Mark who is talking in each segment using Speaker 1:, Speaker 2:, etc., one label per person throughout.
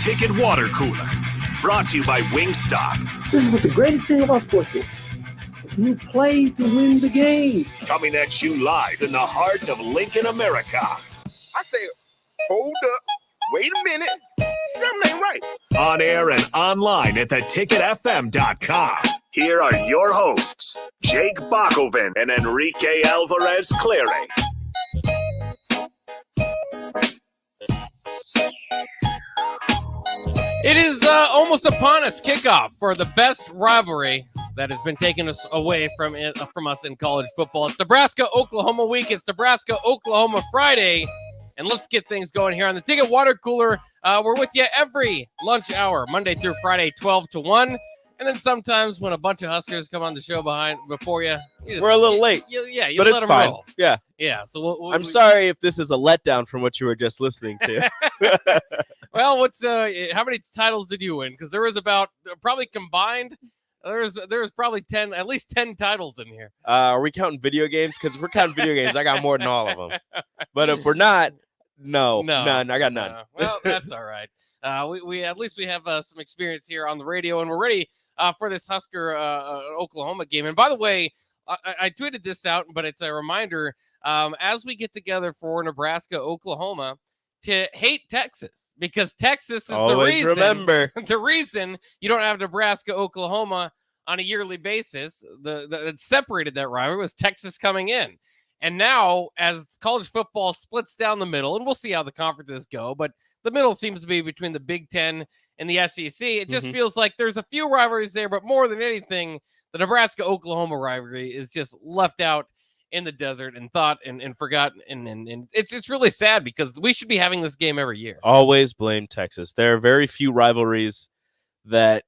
Speaker 1: Ticket Water Cooler. Brought to you by Wingstop.
Speaker 2: This is what the greatest thing about sports is. You play to win the game.
Speaker 1: Coming at you live in the heart of Lincoln, America.
Speaker 3: I say, hold up, wait a minute, something ain't right.
Speaker 1: On air and online at theticketfm.com. Here are your hosts, Jake Bakoven and Enrique Alvarez Clary.
Speaker 4: It is almost upon us, kickoff for the best rivalry that has been taken us away from us in college football. It's Nebraska-Oklahoma week. It's Nebraska-Oklahoma Friday. And let's get things going here on the Ticket Water Cooler. We're with you every lunch hour, Monday through Friday, 12 to 1. And then sometimes when a bunch of Huskers come on the show before you,
Speaker 5: we're a little late.
Speaker 4: You
Speaker 5: but
Speaker 4: let
Speaker 5: it's
Speaker 4: them
Speaker 5: fine.
Speaker 4: roll.
Speaker 5: Yeah.
Speaker 4: Yeah. So
Speaker 5: I'm sorry if this is a letdown from what you were just listening to.
Speaker 4: Well, how many titles did you win? Because there was about probably combined. There was probably at least 10 titles in here.
Speaker 5: Are we counting video games? Because if we're counting video games, I got more than all of them. But if we're not, no, none. I got none.
Speaker 4: Well, that's all right. We at least we have some experience here on the radio, and we're ready for this Husker Oklahoma game. And by the way, I tweeted this out, but it's a reminder as we get together for Nebraska Oklahoma to hate Texas, because Texas is
Speaker 5: always
Speaker 4: the reason you don't have Nebraska Oklahoma on a yearly basis. That separated that rivalry was Texas coming in. And now, as college football splits down the middle, and we'll see how the conferences go, but the middle seems to be between the Big Ten and the SEC. It just feels like there's a few rivalries there, but more than anything, the Nebraska-Oklahoma rivalry is just left out in the desert and thought and forgotten. And it's really sad, because we should be having this game every year.
Speaker 5: Always blame Texas. There are very few rivalries that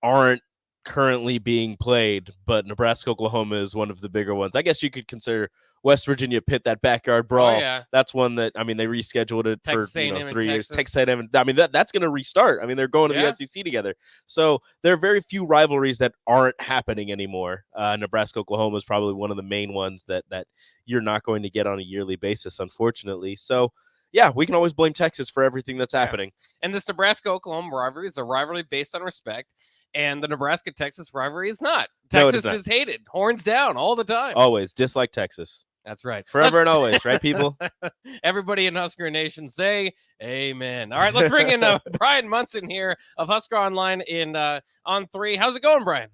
Speaker 5: aren't currently being played, but Nebraska-Oklahoma is one of the bigger ones. I guess you could consider West Virginia Pitt, that backyard brawl.
Speaker 4: Oh, yeah.
Speaker 5: That's one that, I mean, they rescheduled it
Speaker 4: Texas
Speaker 5: for
Speaker 4: A&M
Speaker 5: 3 years.
Speaker 4: Texas.
Speaker 5: Texas A&M, I mean, that's going to restart. I mean, they're going to the SEC together. So there are very few rivalries that aren't happening anymore. Nebraska-Oklahoma is probably one of the main ones that you're not going to get on a yearly basis, unfortunately. So, yeah, we can always blame Texas for everything that's happening.
Speaker 4: And this Nebraska-Oklahoma rivalry is a rivalry based on respect. And the Nebraska-Texas rivalry is not. Texas is hated, horns down all the time.
Speaker 5: Always dislike Texas.
Speaker 4: That's right.
Speaker 5: Forever and always, right, people?
Speaker 4: Everybody in Husker Nation say amen. All right, let's bring in Brian Munson here of Husker Online on 3. How's it going, Brian?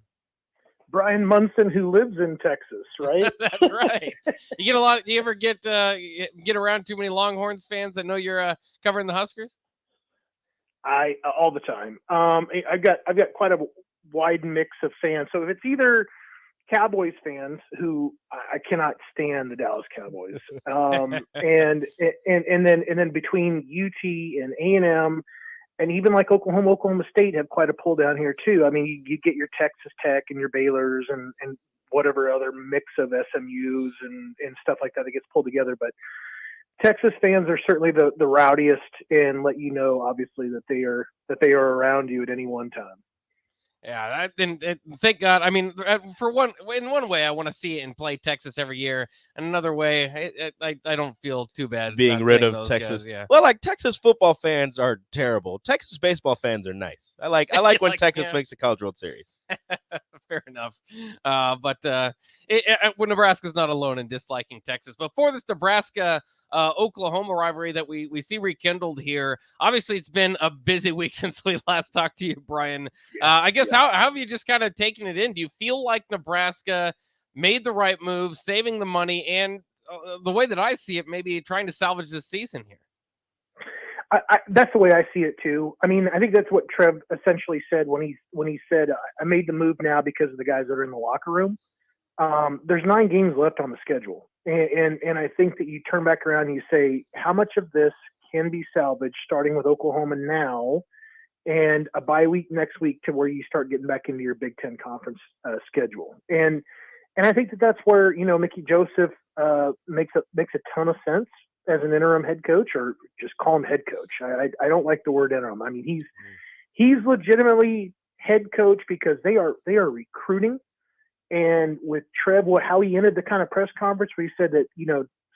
Speaker 6: Brian Munson, who lives in Texas, right?
Speaker 4: That's right. You get a lot. Do you ever get around too many Longhorns fans that know you're covering the Huskers?
Speaker 6: All the time. I've got quite a wide mix of fans. So if it's either Cowboys fans, who I cannot stand the Dallas Cowboys, and then between UT and A&M, and even like Oklahoma State have quite a pull down here too. I mean, you get your Texas Tech and your Baylors and whatever other mix of SMUs and stuff like that gets pulled together, but Texas fans are certainly the rowdiest, and let you know, obviously, that they are around you at any one time.
Speaker 4: Yeah, thank God. I mean, in one way, I want to see it and play Texas every year, and another way, I don't feel too bad
Speaker 5: being rid of Texas.
Speaker 4: Guys, yeah.
Speaker 5: Well, like, Texas football fans are terrible. Texas baseball fans are nice. I like when Texas makes a College World Series.
Speaker 4: Fair enough. But Nebraska's not alone in disliking Texas. But for this Nebraska Oklahoma rivalry that we see rekindled here, obviously it's been a busy week since we last talked to you, Brian. I guess how have you just kind of taken it in? Do you feel like Nebraska made the right move, saving the money, and the way that I see it, maybe trying to salvage this season here?
Speaker 6: That's the way I see it too. I mean, I think that's what Trev essentially said when he said, "I made the move now because of the guys that are in the locker room." There's 9 games left on the schedule, and I think that you turn back around and you say, how much of this can be salvaged, starting with Oklahoma now, and a bye week next week to where you start getting back into your Big Ten conference schedule, and I think that's where Mickey Joseph makes a ton of sense as an interim head coach, or just call him head coach. I don't like the word interim. I mean, he's legitimately head coach because they are recruiting. And with Trev, how he ended the kind of press conference where he said that,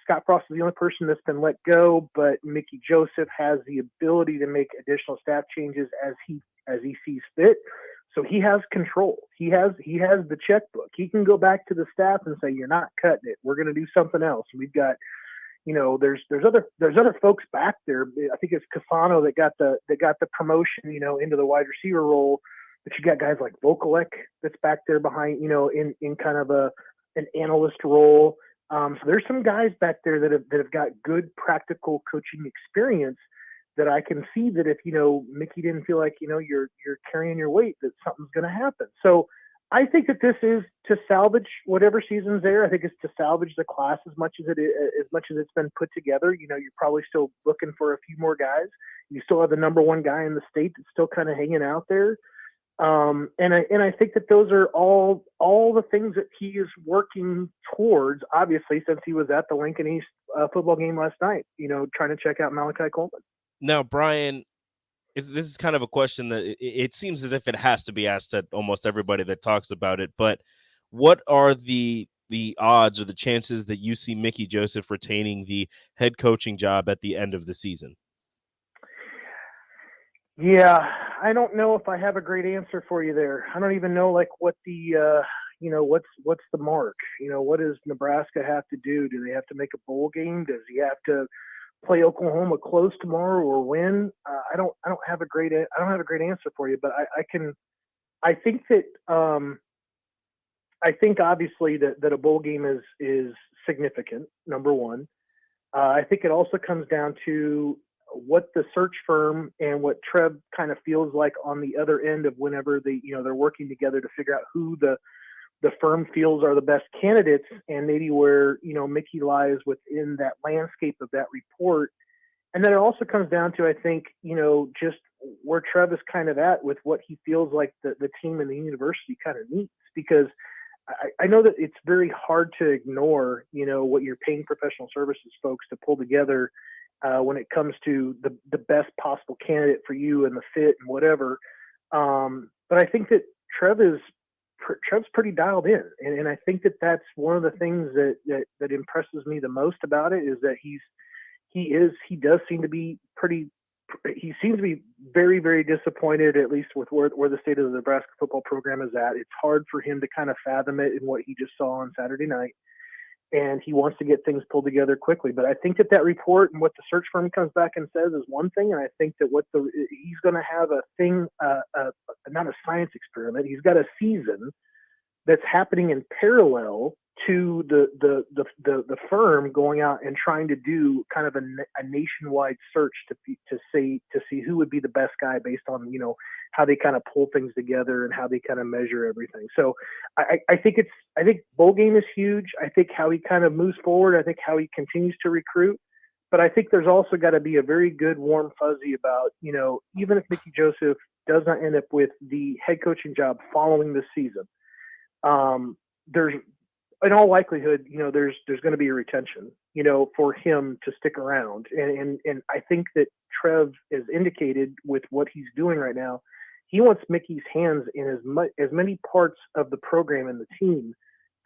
Speaker 6: Scott Frost is the only person that's been let go, but Mickey Joseph has the ability to make additional staff changes as he sees fit. So he has control. He has the checkbook. He can go back to the staff and say, "You're not cutting it. We're going to do something else." We've got, there's other folks back there. I think it's Cafano that got the promotion, into the wide receiver role. But you got guys like Vokalek that's back there behind, in kind of an analyst role. So there's some guys back there that have got good practical coaching experience that I can see that if, Mickey didn't feel like, you're carrying your weight, that something's going to happen. So I think that this is to salvage whatever season's there. I think it's to salvage the class as much as it's been put together. You're probably still looking for a few more guys. You still have the number one guy in the state that's still kind of hanging out there. And I think that those are all the things that he is working towards, obviously, since he was at the Lincoln East football game last night, trying to check out Malachi Coleman.
Speaker 5: Now, Brian, this is kind of a question that it seems as if it has to be asked to almost everybody that talks about it, but what are the odds or the chances that you see Mickey Joseph retaining the head coaching job at the end of the season?
Speaker 6: Yeah, I don't know if I have a great answer for you there. I don't even know what the what's the mark? What does Nebraska have to do? Do they have to make a bowl game? Does he have to play Oklahoma close tomorrow or win? I don't have a great answer for you, but I think obviously that a bowl game is significant, number one. I think it also comes down to what the search firm and what Trev kind of feels like on the other end of whenever they're working together to figure out who the firm feels are the best candidates, and maybe where, Mickey lies within that landscape of that report. And then it also comes down to, I think, just where Trev is kind of at with what he feels like the team and the university kind of needs, because I know that it's very hard to ignore, what you're paying professional services folks to pull together when it comes to the best possible candidate for you and the fit and whatever. But I think that Trev's pretty dialed in. And I think that that's one of the things that impresses me the most about it, is that he seems to be very, very disappointed, at least with where the state of the Nebraska football program is at. It's hard for him to kind of fathom it in what he just saw on Saturday night. And he wants to get things pulled together quickly. But I think that report and what the search firm comes back and says is one thing. And I think that he's going to have a thing, not a science experiment. He's got a season that's happening in parallel to the firm going out and trying to do kind of a nationwide search to see who would be the best guy based on, how they kind of pull things together and how they kind of measure everything. So I think bowl game is huge. I think how he kind of moves forward, I think how he continues to recruit, but I think there's also got to be a very good warm fuzzy about, even if Mickey Joseph does not end up with the head coaching job following this season, there's, in all likelihood, there's going to be a retention, for him to stick around. And I think that Trev has indicated with what he's doing right now, he wants Mickey's hands in as many parts of the program and the team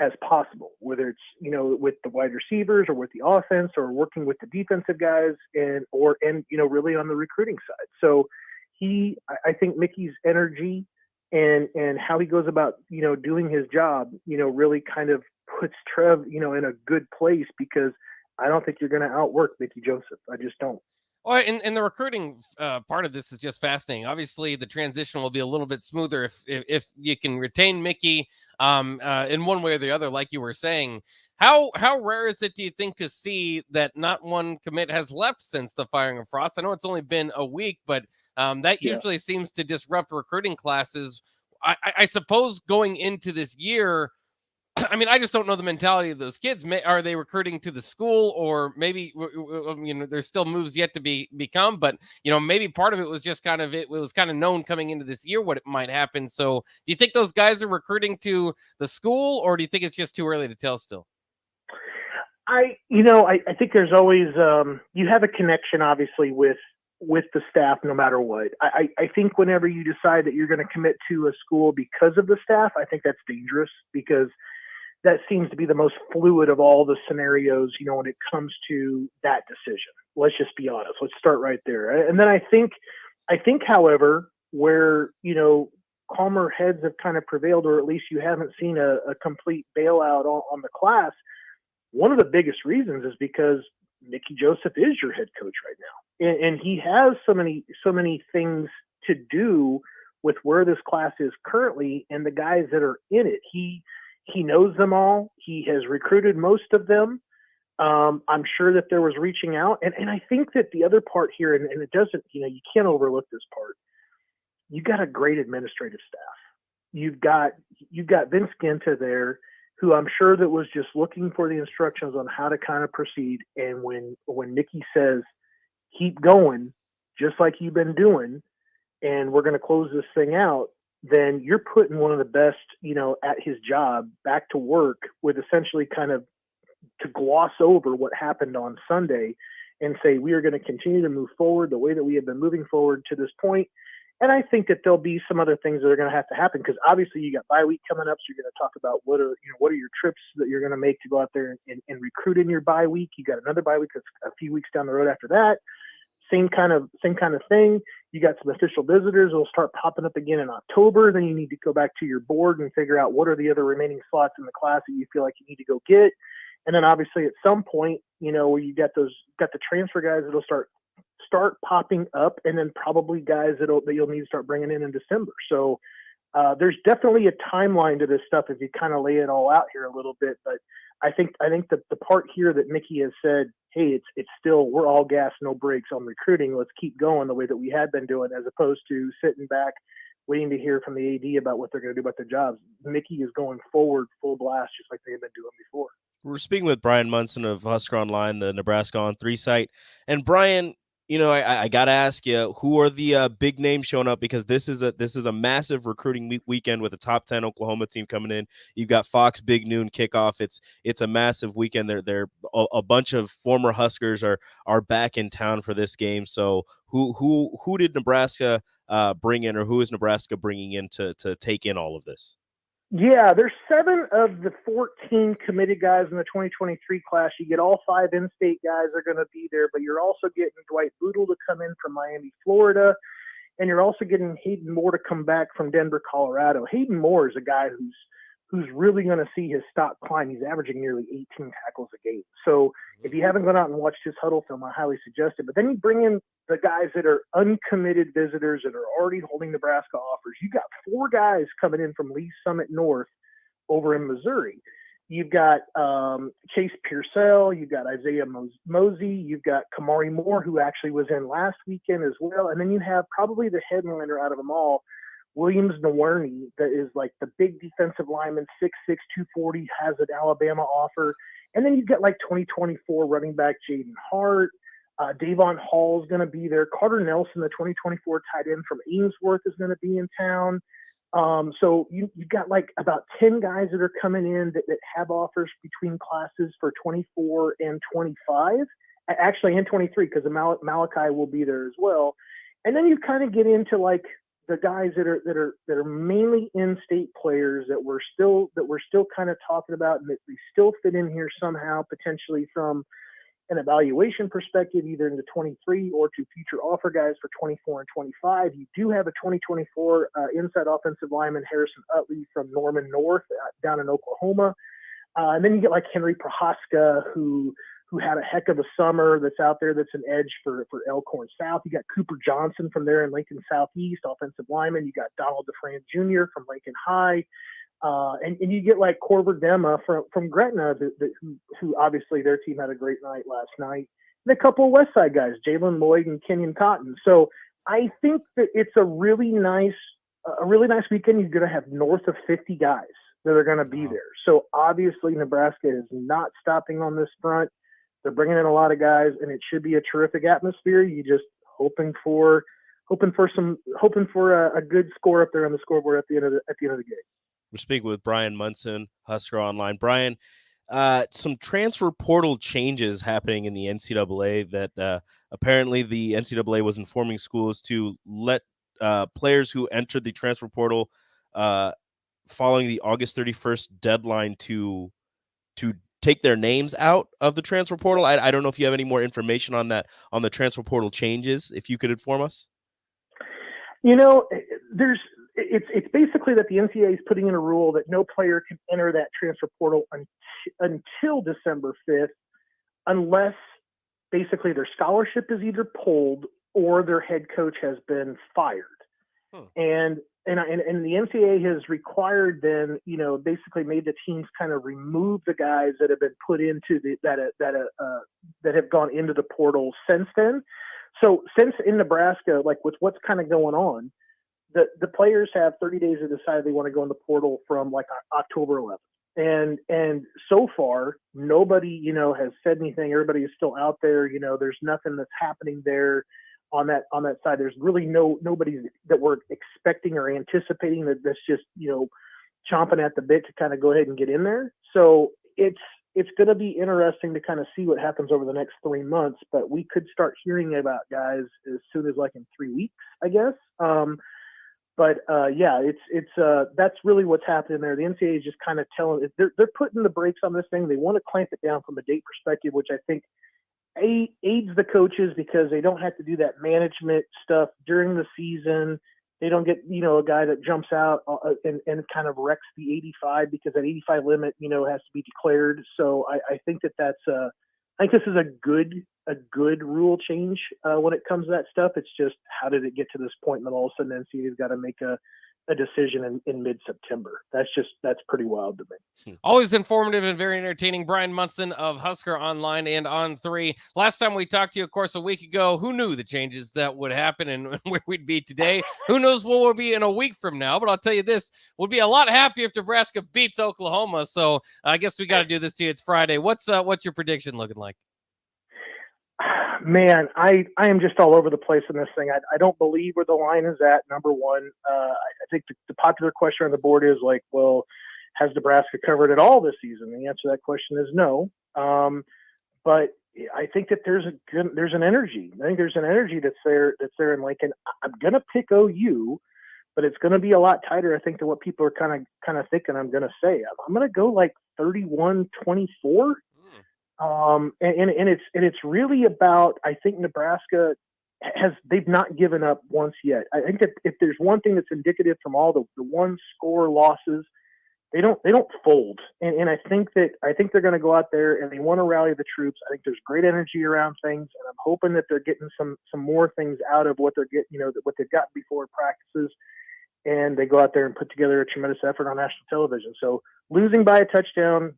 Speaker 6: as possible, whether it's, with the wide receivers or with the offense or working with the defensive guys and really on the recruiting side. So I think Mickey's energy and how he goes about, doing his job, really kind of puts Trev, in a good place, because I don't think you're going to outwork Mickey Joseph. I just don't.
Speaker 4: Well, and the recruiting part of this is just fascinating. Obviously, the transition will be a little bit smoother if you can retain Mickey in one way or the other, like you were saying. How rare is it, do you think, to see that not one commit has left since the firing of Frost? I know it's only been a week, but that usually seems to disrupt recruiting classes. I suppose going into this year, I mean, I just don't know the mentality of those kids. Are they recruiting to the school, or maybe, there's still moves yet to become, but, maybe part of it was just it was kind of known coming into this year what it might happen. So do you think those guys are recruiting to the school, or do you think it's just too early to tell still?
Speaker 6: I think there's always, you have a connection, obviously, with the staff, no matter what. I think whenever you decide that you're going to commit to a school because of the staff, I think that's dangerous, because that seems to be the most fluid of all the scenarios, when it comes to that decision. Let's just be honest. Let's start right there. And then I think, however, where, calmer heads have kind of prevailed, or at least you haven't seen a complete bailout on the class. One of the biggest reasons is because Mickey Joseph is your head coach right now. And he has so many things to do with where this class is currently and the guys that are in it. He knows them all. He has recruited most of them. I'm sure that there was reaching out. And I think that the other part here, and it doesn't, you can't overlook this part. You got a great administrative staff. You've got Vince Ginta there, who I'm sure that was just looking for the instructions on how to kind of proceed. And when Mickey says, keep going, just like you've been doing, and we're going to close this thing out, then you're putting one of the best, at his job back to work with essentially kind of to gloss over what happened on Sunday and say, we are going to continue to move forward the way that we have been moving forward to this point. And I think that there'll be some other things that are going to have to happen, because obviously you got bye week coming up. So you're going to talk about what are your trips that you're going to make to go out there and recruit in your bye week. You got another bye week that's a few weeks down the road after that. Same kind of thing. You got some official visitors that will start popping up again in October. Then you need to go back to your board and figure out what are the other remaining slots in the class that you feel like you need to go get. And then obviously at some point, where you got the transfer guys that'll start popping up, and then probably guys that you'll need to start bringing in December. So there's definitely a timeline to this stuff if you kind of lay it all out here a little bit. But I think that the part here that Mickey has said, hey, it's still, we're all gas, no brakes on recruiting. Let's keep going the way that we had been doing, as opposed to sitting back waiting to hear from the AD about what they're going to do about their jobs. Mickey is going forward full blast, just like they've been doing before.
Speaker 5: We're speaking with Brian Munson of Husker Online, the Nebraska On 3 site. And Brian, I got to ask you, who are the big names showing up? Because this is a massive recruiting weekend with a top 10 Oklahoma team coming in. You've got Fox Big Noon kickoff. It's a massive weekend. They're a bunch of former Huskers are back in town for this game. So who did Nebraska bring in, or who is Nebraska bringing in to take in all of this?
Speaker 6: Yeah, there's 7 of the 14 committed guys in the 2023 class. You get all 5 in-state guys are going to be there, but you're also getting Dwight Boodle to come in from Miami, Florida, and you're also getting Hayden Moore to come back from Denver, Colorado. Hayden Moore is a guy who's really going to see his stock climb. He's averaging nearly 18 tackles a game. So if you haven't gone out and watched his huddle film, I highly suggest it. But then you bring in the guys that are uncommitted visitors that are already holding Nebraska offers. You got 4 guys coming in from Lee Summit North over in Missouri. You've got Chase Pearsall. You've got Isaiah Mosey. You've got Kamari Moore, who actually was in last weekend as well. And then you have probably the headliner out of them all, Williams Nwaneri, that is like the big defensive lineman, 6'6", 240, has an Alabama offer. And then you've got like 2024 running back Jaden Hart. Davon Hall is going to be there. Carter Nelson, the 2024 tight end from Ainsworth, is going to be in town. So you've got like about 10 guys that are coming in that have offers between classes for 24 and 25. Actually, and 23, because Malachi will be there as well. And then you kind of get into like the guys that are mainly in-state players that we're still kind of talking about, and that they still fit in here somehow, potentially from an evaluation perspective, either into 23 or to future offer guys for 24 and 25. You do have a 2024 inside offensive lineman, Harrison Utley from Norman North down in Oklahoma. And then you get like Henry Prohaska, who had a heck of a summer, that's out there, that's an edge for Elkhorn South. You got Cooper Johnson from there in Lincoln Southeast, offensive lineman. You got Donald DeFran Jr. from Lincoln High. And you get like Corver Dema from Gretna, who obviously their team had a great night last night. And a couple of West Side guys, Jalen Lloyd and Kenyon Cotton. So I think that it's a really nice weekend. You're going to have north of 50 guys that are going to be there. So obviously Nebraska is not stopping on this front. They're bringing in a lot of guys, and it should be a terrific atmosphere. You just hoping for a good score up there on the scoreboard at the end of the game.
Speaker 5: We're speaking with Brian Munson, Husker Online. Brian, some transfer portal changes happening in the NCAA that apparently the NCAA was informing schools to let players who entered the transfer portal following the August 31st deadline to take their names out of the transfer portal. I don't know if you have any more information on that, on the transfer portal changes, if you could inform us.
Speaker 6: It's basically that the NCAA is putting in a rule that no player can enter that transfer portal until December 5th, unless basically their scholarship is either pulled or their head coach has been fired. And the NCAA has required then, basically made the teams kind of remove the guys that have been put into that have gone into the portal since then. So since in Nebraska, like with what's kind of going on, the players have 30 days to decide they want to go in the portal from like October 11th. And so far, nobody, has said anything. Everybody is still out there. There's nothing that's happening there on that side. There's really nobody that we're expecting or anticipating that's just, chomping at the bit to kind of go ahead and get in there. So it's going to be interesting to kind of see what happens over the next 3 months, but we could start hearing about guys as soon as like in 3 weeks, I guess. That's really what's happening there. The NCAA is just kind of telling, they're putting the brakes on this thing. They want to clamp it down from a date perspective, which I think aids the coaches because they don't have to do that management stuff during the season. They don't get, a guy that jumps out and kind of wrecks the 85 because that 85 limit, has to be declared. So I think I think this is a good rule change when it comes to that stuff. It's just, how did it get to this point? And then all of a sudden NCAA's got to make a decision in mid-September. That's pretty wild to me.
Speaker 4: Always informative and very entertaining. Brian Munson of Husker Online and On3. Last time we talked to you, of course, a week ago, who knew the changes that would happen and where we'd be today? Who knows what we'll be in a week from now? But I'll tell you this, we'll be a lot happier if Nebraska beats Oklahoma. So I guess we got to do this to you. It's Friday. What's your prediction looking like?
Speaker 6: Man, I am just all over the place in this thing. I don't believe where the line is at, number one. I think the popular question on the board is like, well, has Nebraska covered it all this season? The answer to that question is no. But I think that there's an energy. I think there's an energy that's there in Lincoln. I'm going to pick OU, but it's going to be a lot tighter, I think, than what people are kind of thinking I'm going to say. I'm going to go like 31-24. And it's really about, I think Nebraska they've not given up once yet. I think that if there's one thing that's indicative from all the one score losses, they don't fold. And I think they're going to go out there and they want to rally the troops. I think there's great energy around things, and I'm hoping that they're getting some more things out of what they're getting, what they've got before practices, and they go out there and put together a tremendous effort on national television. So losing by a touchdown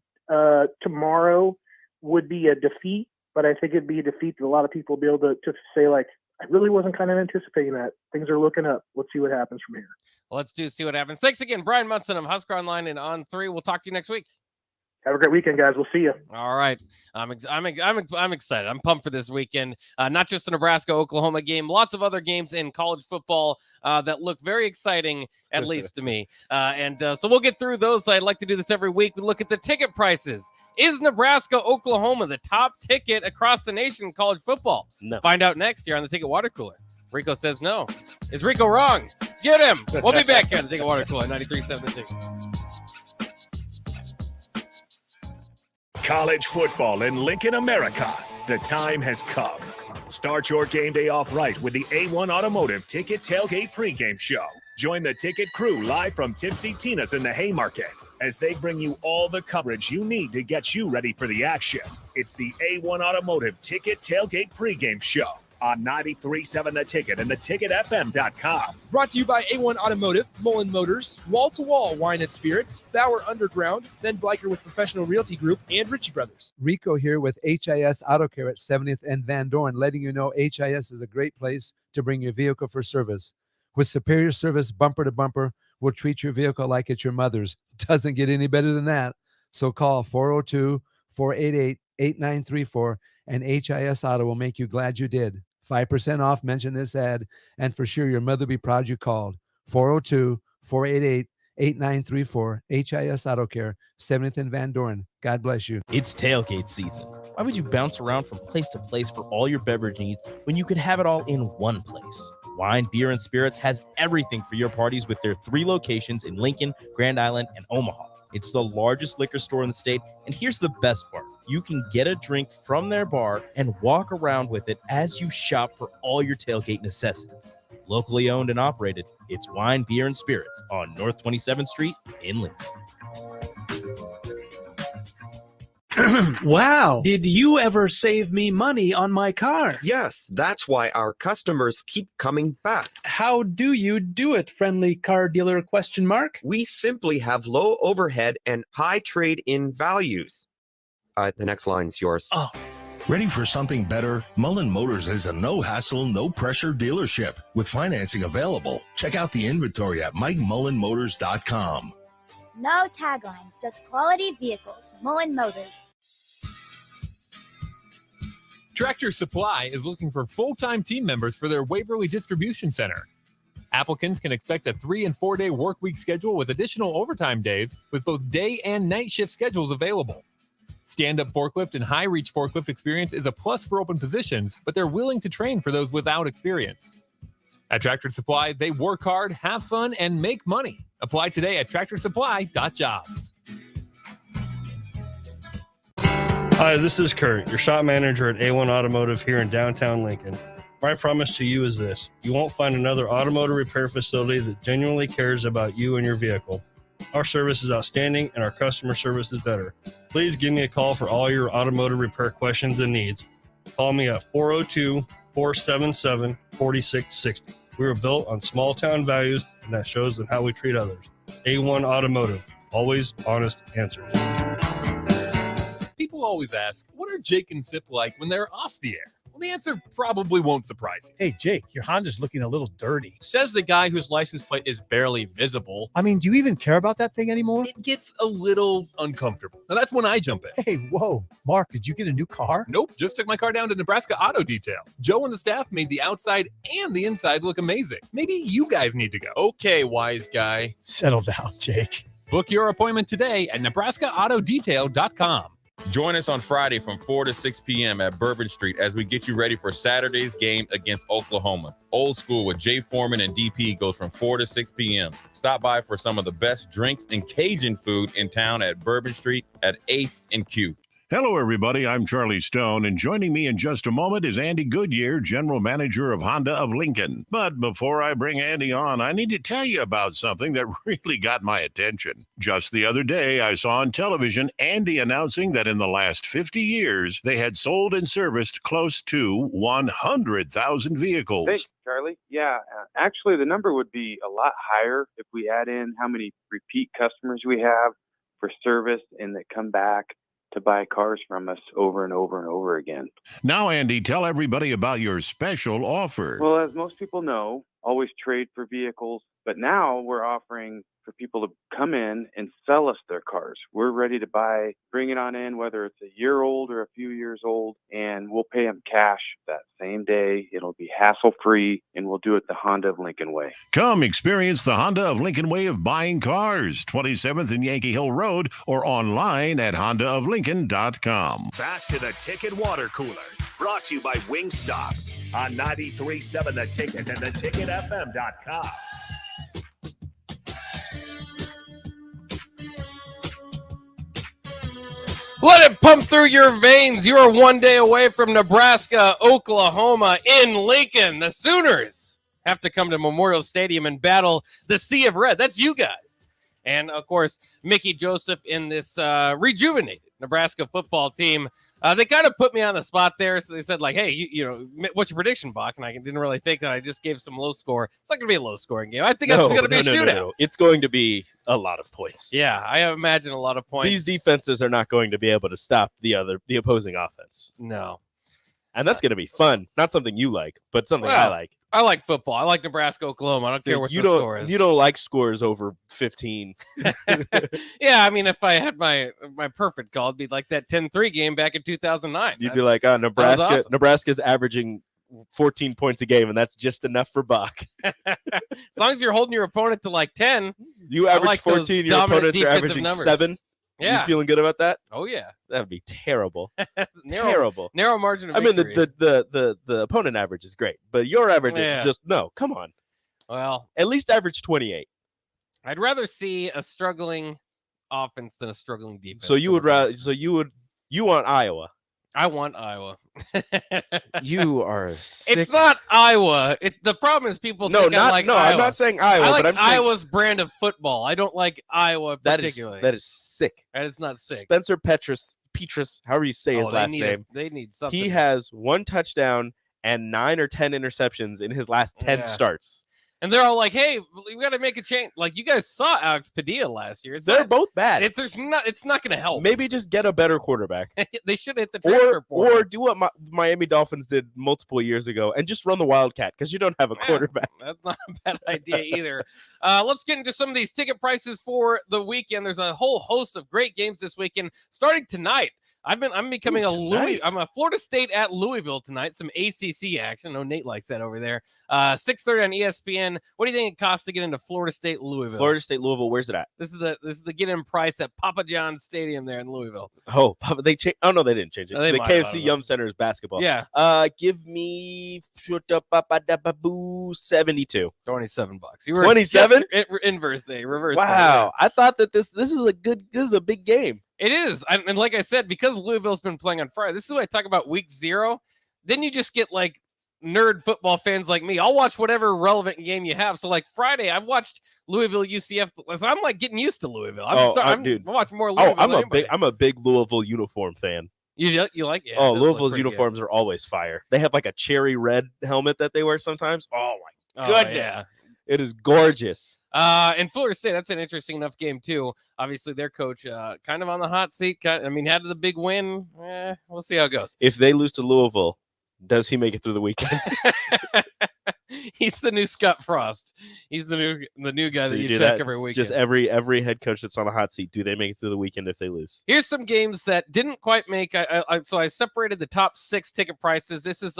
Speaker 6: tomorrow would be a defeat, but I think it'd be a defeat that a lot of people will be able to say, like, I really wasn't kind of anticipating that. Things are looking up. Let's see what happens from here.
Speaker 4: Well, let's see what happens. Thanks again, Brian Munson of Husker Online and On3. We'll talk to you next week.
Speaker 6: Have a great weekend, guys. We'll see you.
Speaker 4: All right. I'm excited. I'm pumped for this weekend. Not just the Nebraska-Oklahoma game, lots of other games in college football that look very exciting, at least to me. So we'll get through those. I'd like to do this every week. We look at the ticket prices. Is Nebraska-Oklahoma the top ticket across the nation in college football?
Speaker 5: No.
Speaker 4: Find out next year on the Ticket Water Cooler. Rico says no. Is Rico wrong? Get him. We'll be back here on the Ticket Water Cooler, 93.7 The Ticket.
Speaker 1: College football in Lincoln, America. The time has come. Start your game day off right with the A1 Automotive Ticket Tailgate pregame show. Join the Ticket crew live from Tipsy Tina's in the Haymarket as they bring you all the coverage you need to get you ready for the action. It's the A1 Automotive Ticket Tailgate pregame show on 93.7 The Ticket and theticketfm.com.
Speaker 7: Brought to you by A1 Automotive, Mullen Motors, Wall to Wall Wine and Spirits, Bauer Underground, Ben Bleicher with Professional Realty Group, and Ritchie Brothers.
Speaker 8: Rico here with HIS Auto Care at 70th and Van Dorn, letting you know HIS is a great place to bring your vehicle for service. With superior service, bumper to bumper, we'll treat your vehicle like it's your mother's. Doesn't get any better than that. So call 402-488-8934 and HIS Auto will make you glad you did. 5% off, mention this ad, and for sure your mother will be proud you called. 402-488-8934, HIS Auto Care, 70th and Van Dorn. God bless you.
Speaker 5: It's tailgate season. Why would you bounce around from place to place for all your beverage needs when you could have it all in one place? Wine, Beer, and Spirits has everything for your parties with their 3 locations in Lincoln, Grand Island, and Omaha. It's the largest liquor store in the state, and here's the best part. You can get a drink from their bar and walk around with it as you shop for all your tailgate necessities. Locally owned and operated, it's Wine, Beer, and Spirits on North 27th Street in Lincoln.
Speaker 9: Wow. Did you ever save me money on my car?
Speaker 10: Yes, that's why our customers keep coming back.
Speaker 9: How do you do it, friendly car dealer ?
Speaker 10: We simply have low overhead and high trade-in values. The next line's yours.
Speaker 9: Oh.
Speaker 11: Ready for something better? Mullen Motors is a no-hassle, no-pressure dealership with financing available. Check out the inventory at MikeMullenMotors.com.
Speaker 12: No taglines, just quality vehicles. Mullen Motors.
Speaker 13: Tractor Supply is looking for full-time team members for their Waverly Distribution Center. Applicants can expect a 3- and 4-day work week schedule with additional overtime days with both day and night shift schedules available. Stand-up forklift and high-reach forklift experience is a plus for open positions, but they're willing to train for those without experience. At Tractor Supply, they work hard, have fun, and make money. Apply today at tractorsupply.jobs.
Speaker 14: Hi, this is Kurt, your shop manager at A1 Automotive here in downtown Lincoln. My promise to you is this: you won't find another automotive repair facility that genuinely cares about you and your vehicle. Our service is outstanding and our customer service is better. Please give me a call for all your automotive repair questions and needs. Call me at 402-477-4660. We were built on small town values, and that shows in how we treat others. A1 Automotive, always honest answers.
Speaker 13: People always ask, what are Jake and Sip like when they're off the air? Well, the answer probably won't surprise you.
Speaker 15: Hey, Jake, your Honda's looking a little dirty.
Speaker 16: Says the guy whose license plate is barely visible.
Speaker 15: I mean, do you even care about that thing anymore?
Speaker 13: It gets a little uncomfortable. Now, that's when I jump in.
Speaker 15: Hey, whoa. Mark, did you get a new car?
Speaker 13: Nope, just took my car down to Nebraska Auto Detail. Joe and the staff made the outside and the inside look amazing. Maybe you guys need to go.
Speaker 16: Okay, wise guy.
Speaker 15: Settle down, Jake.
Speaker 13: Book your appointment today at nebraskaautodetail.com.
Speaker 17: Join us on Friday from 4 to 6 p.m. at Bourbon Street as we get you ready for Saturday's game against Oklahoma. Old School with Jay Foreman and DP goes from 4 to 6 p.m. Stop by for some of the best drinks and Cajun food in town at Bourbon Street at 8th and Q.
Speaker 18: Hello, everybody. I'm Charlie Stone, and joining me in just a moment is Andy Goodyear, General Manager of Honda of Lincoln. But before I bring Andy on, I need to tell you about something that really got my attention. Just the other day, I saw on television Andy announcing that in the last 50 years, they had sold and serviced close to 100,000 vehicles.
Speaker 19: Thanks, Charlie. Yeah, actually, the number would be a lot higher if we add in how many repeat customers we have for service and that come back to buy cars from us over and over and over again.
Speaker 18: Now, Andy, tell everybody about your special offer.
Speaker 19: Well, as most people know, always trade for vehicles, but now we're offering for people to come in and sell us their cars. We're ready to buy, bring it on in, whether it's a year old or a few years old, and we'll pay them cash that same day. It'll be hassle-free, and we'll do it the Honda of Lincoln way.
Speaker 18: Come experience the Honda of Lincoln way of buying cars, 27th and Yankee Hill Road, or online at hondaoflincoln.com.
Speaker 1: Back to the Ticket Water Cooler, brought to you by Wingstop on 93.7 The Ticket and theticketfm.com.
Speaker 4: Let it pump through your veins. You are 1 day away from Nebraska, Oklahoma in Lincoln. The Sooners have to come to Memorial Stadium and battle the Sea of Red. That's you guys. And, of course, Mickey Joseph in this rejuvenated Nebraska football team. They kind of put me on the spot there. So they said, like, hey, you know, what's your prediction, Bach? And I didn't really think that. I just gave some low score. It's not going to be a low-scoring game. I think it's going to be a shootout. No.
Speaker 5: It's going to be a lot of points.
Speaker 4: Yeah, I imagine a lot of points.
Speaker 5: These defenses are not going to be able to stop the opposing offense.
Speaker 4: No.
Speaker 5: And that's going to be fun. Not something you like, but something I like.
Speaker 4: I like football. I like Nebraska, Oklahoma. I don't care what the score is.
Speaker 5: You don't like scores over 15.
Speaker 4: Yeah, I mean, if I had my perfect call, it'd be like that 10-3 game back in 2009.
Speaker 5: You'd be like, Nebraska.
Speaker 4: Awesome.
Speaker 5: Nebraska's averaging 14 points a game, and that's just enough for Bach.
Speaker 4: As long as you're holding your opponent to like 10.
Speaker 5: You average
Speaker 4: like
Speaker 5: 14, your opponents are averaging 7.
Speaker 4: Yeah.
Speaker 5: You feeling good about that?
Speaker 4: Oh yeah.
Speaker 5: That would be terrible.
Speaker 4: Terrible. Narrow margin of
Speaker 5: I mean,
Speaker 4: victory.
Speaker 5: the opponent average is great, but your average
Speaker 4: Yeah.
Speaker 5: is just no. Come on.
Speaker 4: Well,
Speaker 5: at least average 28.
Speaker 4: I'd rather see a struggling offense than a struggling defense.
Speaker 5: So you would rather. So you want Iowa.
Speaker 4: I want Iowa.
Speaker 5: You are sick.
Speaker 4: It's not Iowa. The problem is people think I like Iowa.
Speaker 5: I'm not saying Iowa.
Speaker 4: I like
Speaker 5: but I'm saying
Speaker 4: Iowa's brand of football. I don't like Iowa particularly.
Speaker 5: that is sick.
Speaker 4: That is not sick.
Speaker 5: Spencer Petrus, however you say his last name.
Speaker 4: They need something.
Speaker 5: He has 1 touchdown and 9 or 10 interceptions in his last 10 starts.
Speaker 4: And they're all like, "Hey, we got to make a change." Like you guys saw Alex Padilla last year.
Speaker 5: They're both bad.
Speaker 4: It's not going to help.
Speaker 5: Maybe just get a better quarterback.
Speaker 4: They should hit the transfer portal.
Speaker 5: Or do what Miami Dolphins did multiple years ago and just run the Wildcat because you don't have a quarterback.
Speaker 4: That's not a bad idea either. Let's get into some of these ticket prices for the weekend. There's a whole host of great games this weekend, starting tonight. I'm becoming I'm a Florida State at Louisville tonight. Some ACC action. No, Nate likes that over there. 6:30 on ESPN. What do you think it costs to get into Florida State Louisville?
Speaker 5: Florida State Louisville. Where's it at?
Speaker 4: This is the get-in price at Papa John's Stadium there in Louisville.
Speaker 5: Oh, they changed. Oh no, they didn't change it.
Speaker 4: They
Speaker 5: the
Speaker 4: might have,
Speaker 5: KFC Yum Center is basketball.
Speaker 4: Yeah.
Speaker 5: Give me 72.
Speaker 4: $27. You were
Speaker 5: 27
Speaker 4: inverse day, reverse.
Speaker 5: Wow, I thought that this is a big game.
Speaker 4: It is. And like I said, because Louisville's been playing on Friday, this is what I talk about week 0. Then you just get like nerd football fans like me. I'll watch whatever relevant game you have. So like Friday, I've watched Louisville UCF. So I'm like getting used to Louisville.
Speaker 5: Dude.
Speaker 4: I watch more Louisville.
Speaker 5: I'm a big Louisville uniform fan.
Speaker 4: You like it?
Speaker 5: Yeah, Louisville's uniforms are always fire. They have like a cherry red helmet that they wear sometimes. Oh my goodness.
Speaker 4: Yeah.
Speaker 5: It is gorgeous.
Speaker 4: And Florida State, that's an interesting enough game too. Obviously, their coach kind of on the hot seat. Had the big win. We'll see how it goes.
Speaker 5: If they lose to Louisville, does he make it through the weekend?
Speaker 4: He's the new Scott Frost. He's the new guy that you check every weekend.
Speaker 5: Just every head coach that's on the hot seat, do they make it through the weekend if they lose?
Speaker 4: Here's some games that didn't quite make. So I separated the top 6 ticket prices. This is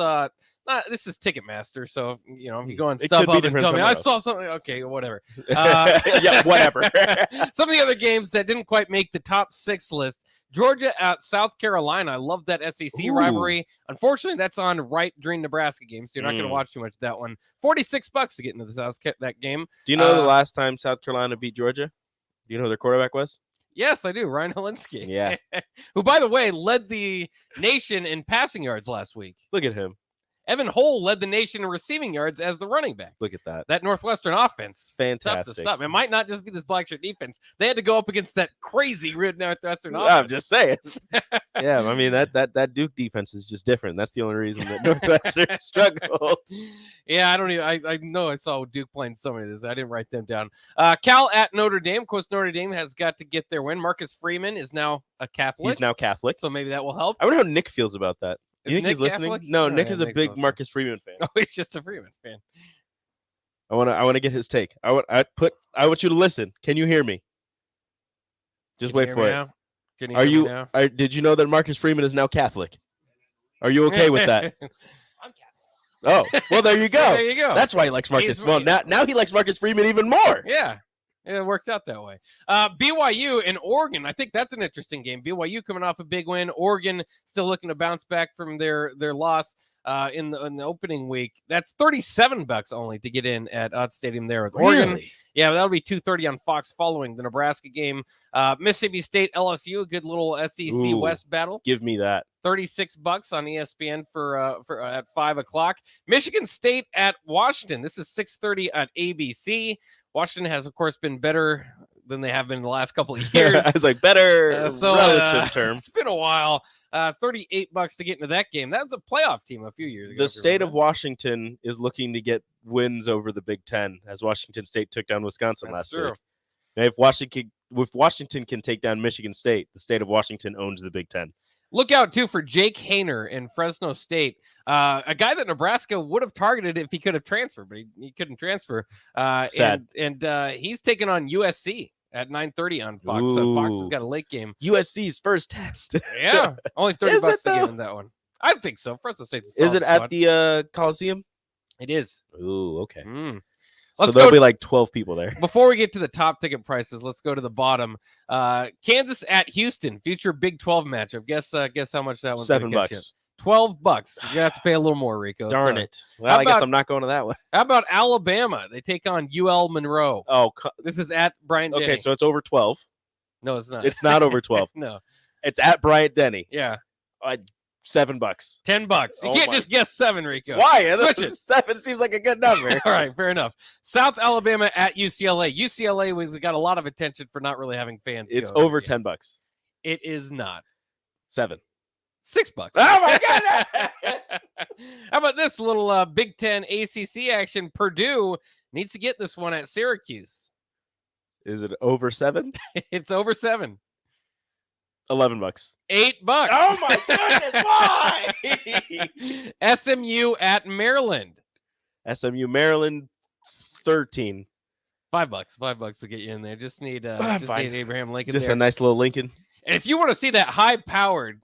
Speaker 4: Ticketmaster, so if you go on StubHub and tell me I saw something, okay, whatever.
Speaker 5: Yeah, whatever.
Speaker 4: Some of the other games that didn't quite make the top 6 list. Georgia at South Carolina. I love that SEC rivalry. Unfortunately, that's on right during Nebraska games, so you're not going to watch too much of that one. $46 to get into that game.
Speaker 5: Do you know the last time South Carolina beat Georgia? Do you know who their quarterback was?
Speaker 4: Yes, I do. Ryan Helinski.
Speaker 5: Yeah.
Speaker 4: Who, by the way, led the nation in passing yards last week.
Speaker 5: Look at him.
Speaker 4: Evan Hull led the nation in receiving yards as the running back.
Speaker 5: Look at that.
Speaker 4: That Northwestern offense.
Speaker 5: Fantastic.
Speaker 4: Tough to stop. It might not just be this black shirt defense. They had to go up against that crazy Northwestern offense.
Speaker 5: I'm just saying. Yeah, I mean, that Duke defense is just different. That's the only reason that Northwestern struggled.
Speaker 4: Yeah, I know I saw Duke playing so many of this. I didn't write them down. Cal at Notre Dame. Of course, Notre Dame has got to get their win. Marcus Freeman is now a Catholic.
Speaker 5: He's now Catholic.
Speaker 4: So maybe that will help.
Speaker 5: I wonder how Nick feels about that. You think
Speaker 4: Nick
Speaker 5: he's listening?
Speaker 4: Catholic?
Speaker 5: No,
Speaker 4: Oh,
Speaker 5: Nick
Speaker 4: yeah,
Speaker 5: is a
Speaker 4: Nick's
Speaker 5: big
Speaker 4: listening.
Speaker 5: Marcus Freeman fan.
Speaker 4: Oh, he's just a Freeman fan.
Speaker 5: I want to get his take. I want you to listen. Can you hear me? Just wait for it.
Speaker 4: Can
Speaker 5: Are
Speaker 4: hear me
Speaker 5: you?
Speaker 4: now?
Speaker 5: Did you know that Marcus Freeman is now Catholic? Are you okay with that?
Speaker 4: I'm
Speaker 5: Oh, well, there you go.
Speaker 4: There you go.
Speaker 5: That's why he likes Marcus.
Speaker 4: He's-
Speaker 5: Well, now he likes Marcus Freeman even more.
Speaker 4: Yeah. It works out that way. BYU and Oregon. I think that's an interesting game. BYU coming off a big win. Oregon still looking to bounce back from their loss in the opening week. That's $37 only to get in at Ott Stadium there with Oregon.
Speaker 5: Really?
Speaker 4: Yeah, that'll be 2:30 on Fox following the Nebraska game. Mississippi State LSU, a good little SEC
Speaker 5: Ooh,
Speaker 4: West battle.
Speaker 5: Give me that.
Speaker 4: $36 on ESPN for at 5:00. Michigan State at Washington. This is 6:30 at ABC. Washington has, of course, been better than they have been in the last couple of years.
Speaker 5: I was like, better relative term.
Speaker 4: It's been a while. $38 to get into that game. That was a playoff team a few years ago.
Speaker 5: The state of Washington is looking to get wins over the Big Ten as Washington State took down Wisconsin last week. And if Washington can take down Michigan State, the state of Washington owns the Big Ten.
Speaker 4: Look out, too, for Jake Haener in Fresno State, a guy that Nebraska would have targeted if he could have transferred, but he couldn't transfer.
Speaker 5: Sad.
Speaker 4: And he's taking on USC at 9:30 on Fox. So Fox has got a late game.
Speaker 5: USC's first test.
Speaker 4: Yeah, only $30 to
Speaker 5: though?
Speaker 4: get in that one. I think so. Fresno State's a
Speaker 5: Is
Speaker 4: solid
Speaker 5: it at
Speaker 4: squad.
Speaker 5: the Coliseum?
Speaker 4: It is.
Speaker 5: Ooh, okay.
Speaker 4: Let's
Speaker 5: there'll
Speaker 4: go
Speaker 5: be like 12 people there.
Speaker 4: Before we get to the top ticket prices, let's go to the bottom. Kansas at Houston, future Big 12 matchup. Guess how much that one's
Speaker 5: $7.
Speaker 4: $12. You're gonna have to pay a little more, Rico.
Speaker 5: Darn
Speaker 4: Sorry.
Speaker 5: it. Well, I guess I'm not going to that one.
Speaker 4: How about Alabama? They take on UL Monroe.
Speaker 5: Oh,
Speaker 4: this is at Bryant Denny.
Speaker 5: Okay, so it's over 12.
Speaker 4: No, it's not.
Speaker 5: It's not over 12.
Speaker 4: No.
Speaker 5: It's at Bryant Denny.
Speaker 4: Yeah.
Speaker 5: $7.
Speaker 4: $10. You
Speaker 5: Oh
Speaker 4: can't
Speaker 5: my-
Speaker 4: just guess 7, Rico.
Speaker 5: Why?
Speaker 4: Switch it.
Speaker 5: 7 seems like a good number.
Speaker 4: All right, fair enough. South Alabama at UCLA. UCLA was got a lot of attention for not really having fans.
Speaker 5: It's
Speaker 4: go to
Speaker 5: over
Speaker 4: games.
Speaker 5: $10.
Speaker 4: It is not.
Speaker 5: 7.
Speaker 4: $6.
Speaker 5: Oh my God!
Speaker 4: How about this little Big Ten ACC action? Purdue needs to get this one at Syracuse.
Speaker 5: Is it over 7?
Speaker 4: It's over 7.
Speaker 5: $11.
Speaker 4: $8.
Speaker 5: Oh my goodness! Why?
Speaker 4: SMU at Maryland.
Speaker 5: SMU Maryland 13.
Speaker 4: $5. $5 to get you in there. Just need
Speaker 5: Fine.
Speaker 4: need Abraham Lincoln.
Speaker 5: Just
Speaker 4: there.
Speaker 5: a nice little Lincoln.
Speaker 4: And if you want to see that high-powered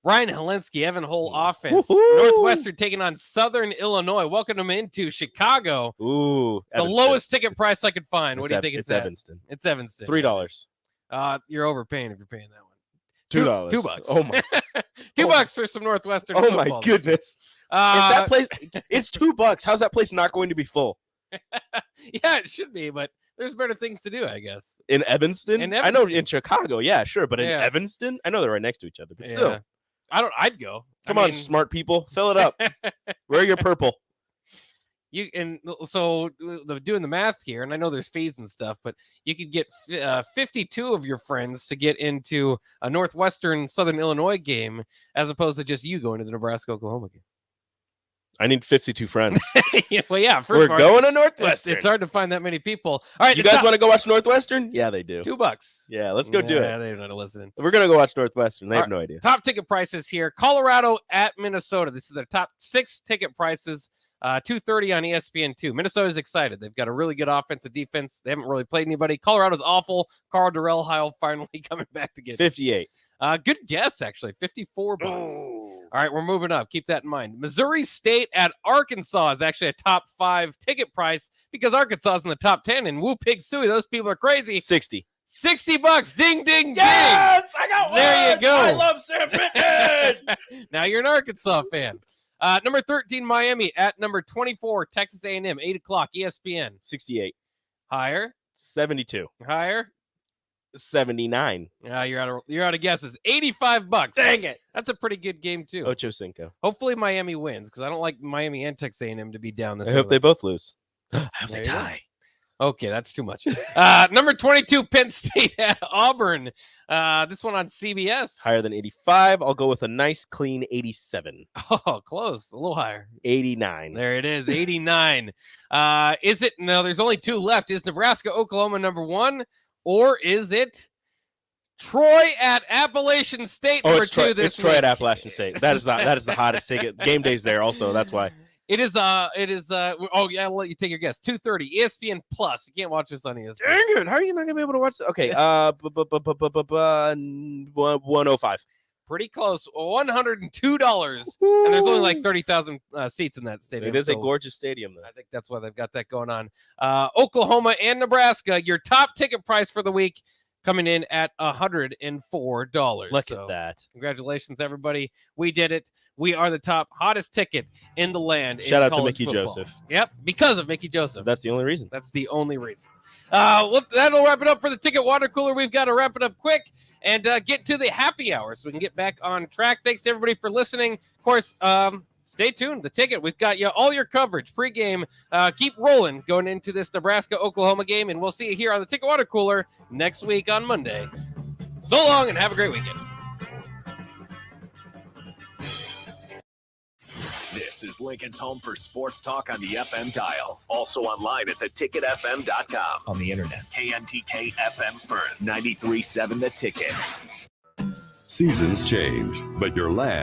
Speaker 4: Ryan Helensky, Evan Hull offense,
Speaker 5: Woo-hoo!
Speaker 4: Northwestern taking on Southern Illinois. Welcome them into Chicago.
Speaker 5: Ooh,
Speaker 4: The lowest ticket price I could find. What do you think
Speaker 5: it's
Speaker 4: at?
Speaker 5: Evanston.
Speaker 4: It's Evanston.
Speaker 5: $3.
Speaker 4: You're overpaying if you're paying that one.
Speaker 5: $2.
Speaker 4: $2.
Speaker 5: Oh my.
Speaker 4: $2 for some Northwestern.
Speaker 5: Oh my
Speaker 4: football.
Speaker 5: goodness. If that place, it's $2. How's that place not going to be full?
Speaker 4: Yeah, it should be, but there's better things to do, I guess.
Speaker 5: In Evanston?
Speaker 4: In
Speaker 5: I know in Chicago, yeah, sure, but in
Speaker 4: Yeah.
Speaker 5: Evanston, I know they're right next to each other, but
Speaker 4: Yeah.
Speaker 5: still.
Speaker 4: I'd go.
Speaker 5: Come on, smart people, fill it up. Wear your purple.
Speaker 4: So doing the math here, and I know there's fees and stuff, but you could get 52 of your friends to get into a Northwestern Southern Illinois game, as opposed to just you going to the Nebraska Oklahoma game.
Speaker 5: I need 52 friends.
Speaker 4: Well, yeah, first
Speaker 5: We're
Speaker 4: of all,
Speaker 5: going to Northwestern.
Speaker 4: It's hard to find that many people. All right,
Speaker 5: You guys want to go watch Northwestern? Yeah, they do.
Speaker 4: $2.
Speaker 5: Yeah, let's go do
Speaker 4: Yeah,
Speaker 5: it.
Speaker 4: they're not listening.
Speaker 5: We're gonna go watch Northwestern. They
Speaker 4: All
Speaker 5: have no idea.
Speaker 4: Top ticket prices here: Colorado at Minnesota. This is their top 6 ticket prices. $2.30 on ESPN2. Minnesota's excited. They've got a really good offensive defense. They haven't really played anybody. Colorado's awful. Carl Durrell Heil finally coming back to get
Speaker 5: 58.
Speaker 4: Good guess, actually. $54. All right, we're moving up. Keep that in mind. Missouri State at Arkansas is actually a top 5 ticket price because Arkansas is in the top 10. And woo pig suey, those people are crazy.
Speaker 5: 60.
Speaker 4: $60. Ding, ding,
Speaker 5: Yes, I got
Speaker 4: There
Speaker 5: one.
Speaker 4: you go.
Speaker 5: I love Sam Pittman.
Speaker 4: Now you're an Arkansas fan. Number 13, Miami at number 24, Texas A&M, 8 o'clock, ESPN.
Speaker 5: 68.
Speaker 4: Higher.
Speaker 5: 72.
Speaker 4: Higher.
Speaker 5: 79.
Speaker 4: You're out of guesses. $85.
Speaker 5: Dang it.
Speaker 4: That's a pretty good game too.
Speaker 5: Ocho Cinco.
Speaker 4: Hopefully Miami wins because I don't like Miami and Texas A&M to be down this.
Speaker 5: I hope
Speaker 4: early.
Speaker 5: they both lose. I hope
Speaker 4: There
Speaker 5: they
Speaker 4: you go.
Speaker 5: tie.
Speaker 4: Okay, that's too much. Number 22, Penn State at Auburn. This one on CBS.
Speaker 5: Higher than 85. I'll go with a nice, clean 87.
Speaker 4: Oh, close. A little higher.
Speaker 5: 89.
Speaker 4: There it is, 89. Is it? No, there's only 2 left. Is Nebraska, Oklahoma number 1, or is it Troy at Appalachian State
Speaker 5: Oh,
Speaker 4: number
Speaker 5: it's
Speaker 4: 2
Speaker 5: Troy,
Speaker 4: this
Speaker 5: it's Troy
Speaker 4: week?
Speaker 5: at Appalachian State. That is the hottest ticket. Game day's there also. That's why.
Speaker 4: It is. Oh yeah, I'll let you take your guess. 2:30, ESPN Plus. You can't watch this on ESPN.
Speaker 5: Dang it. How are you not going to be able to watch it? Okay. 105.
Speaker 4: Pretty close. $102, and there's only like 30,000 seats in that stadium.
Speaker 5: It is a
Speaker 4: so
Speaker 5: gorgeous stadium, though.
Speaker 4: I think that's why they've got that going on. Oklahoma and Nebraska. Your top ticket price for the week coming in at $104.
Speaker 5: Look
Speaker 4: So,
Speaker 5: at that.
Speaker 4: Congratulations, everybody. We did it. We are the top hottest ticket in the land.
Speaker 5: Shout
Speaker 4: in
Speaker 5: out to
Speaker 4: college
Speaker 5: Mickey
Speaker 4: football.
Speaker 5: Joseph.
Speaker 4: Yep, because of Mickey Joseph.
Speaker 5: That's the only reason.
Speaker 4: That's the only reason. Well, that'll wrap it up for the ticket water cooler. We've got to wrap it up quick and get to the happy hour so we can get back on track. Thanks to everybody for listening. Of course, stay tuned. The ticket, we've got you all your coverage pregame. Keep rolling going into this Nebraska-Oklahoma game, and we'll see you here on the ticket water cooler next week on Monday. So long and have a great weekend.
Speaker 1: This is Lincoln's home for sports talk on the FM dial. Also online at theticketfm.com. On the internet. KNTK FM Firth, 93.7 The Ticket.
Speaker 20: Seasons change, but your land